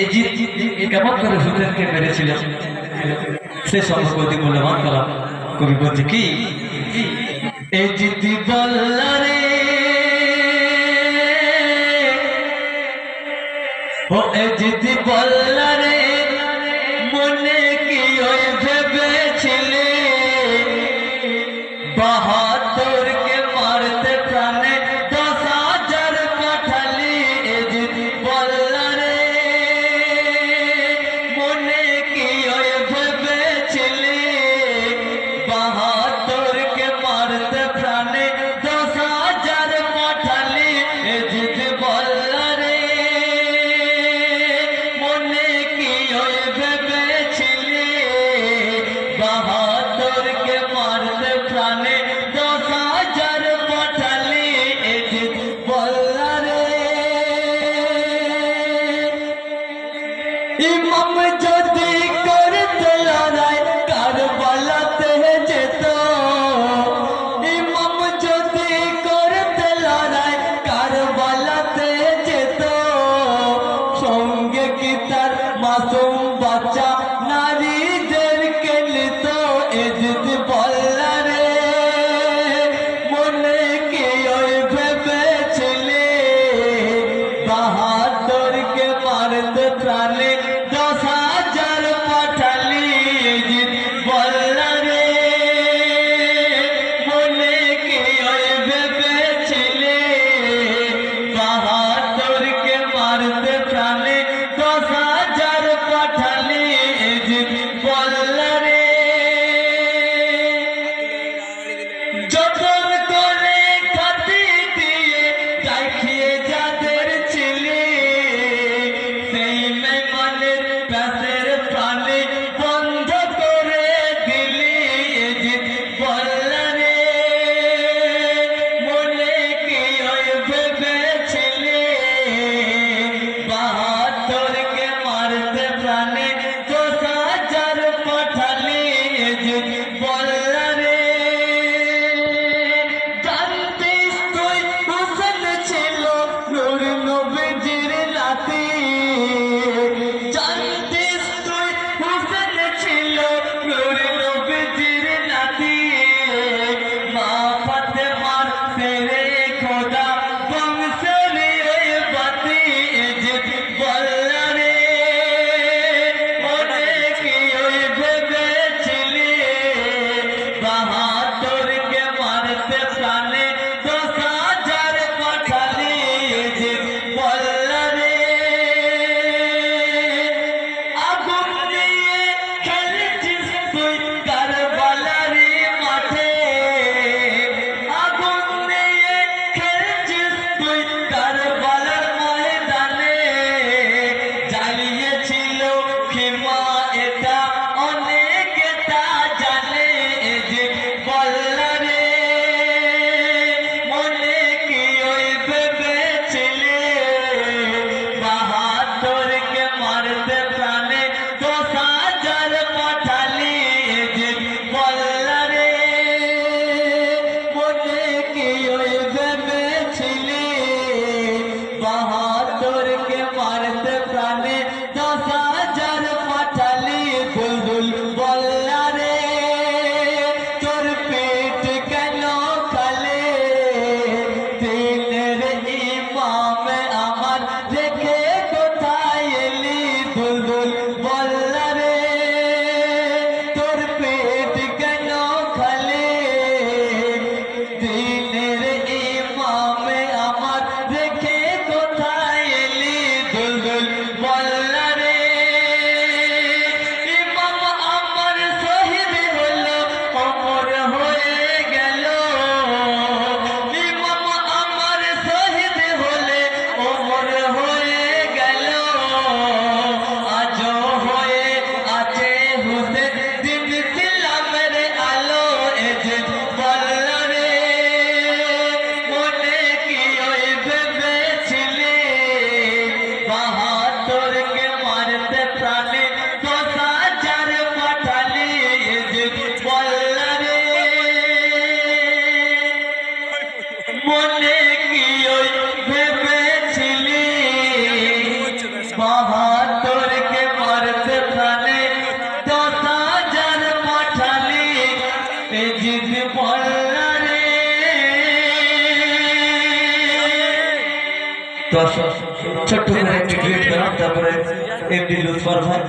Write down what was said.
এই যে কেমন করে হুজুরকে মেরেছিল সে সম্পর্কে মূল্যবান কালাম কবি বলছে কি এই জিতি বল্লারে ও এই জিতি বল্লারে মনে কি ওই ভেবেছিলে বাহাদুরকে মারতে প্রাণে 10,000 পাঠালি এই জিতি বল্লারে মনে কি ওই ভেবেছিলে বাহাদুরকে মারতে প্রাণে 10,000 পাঠালি এই জিতি বল্লারে মনে কি ওই ভেবেছিলে বাহাদুরকে মারতে প্রাণে 10,000 পাঠালি এই জিতি বল্লারে ইমাম যদি করতে লড়াই কারবালাতে যেত ইমাম যদি করতে লড়াই কারবালাতে যেত সঙ্গে কি তার মাসুম বাচ্চা নারীদেরকে নিত এই জিতি বল্লারে মনে কি ওই ভেবেছিলে বাহাদুরকে মারতে প্রাণে 10,000 পাঠালি এই জিতি বল্লারে মনে কি ওই ভেবেছিলে বাহাদুরকে মারতে প্রাণে 10,000 পাঠালি এই জিতি বল্লারে যতন করে খাতি দিয়ে রাখিয়ে যাদের ছিলে সেই মেহমানের প্যাসের প্রাণে বন্ধ করে দিলি এই জিতি বল্লারে মনে কি ওই ভেবেছিলে বাহাদুরকে মারতে প্রাণে 10,000 পাঠালি এই জিতি বল্লারে জানতিস তুই হোসেন ছিল নূর নবীজির নাতি জানতিস তুই হোসেন ছিল নূর নবীজির নাতি মা ফাতেমার তেরে খোদা বংশের ওই বাতি এই জিতি বল্লারে মনে কি ওই ভেবেছিলে বাহাদুরকে মারতে প্রাণে 10,000 পাঠালি এই জিতি বল্লারে আগুন নিয়ে খেলেছিস তুই কারবালারি মাঠে আগুন নিয়ে খেলেছিস তুই কারবালার ময়দানে জ্বালিয়েছিল খিমা এটা অনেকে তা জানে এই জিতি বল্লারে মনে কি ওই ভেবেছিলে বাহাদুরকে মারতে প্রাণে 10,000 পাঠালি এই জিতি বল্লারে মনে কি ওই ভেবেছিলে বাহাদুরকে মারতে প্রাণে 10,000 পাঠালি বুলবুল বল্লারে তোর পেট কেন খালে দিনের ইমাম আমার রেখে কোথায় এলি বুলবুল বল্লারে তোর পেট কেন খালে দিনের ইমাম আমার রেখে কোথায় এলি বুলবুল বল্লারে ইমাম আমার শহীদ হলো অমর হয়ে গেল ইমাম আমার শহীদ হলে অমর হয়ে গেল আজও তো ছোট্ট করে একটি টুইট করলাম, তারপরে এমডি লুৎফর ভাই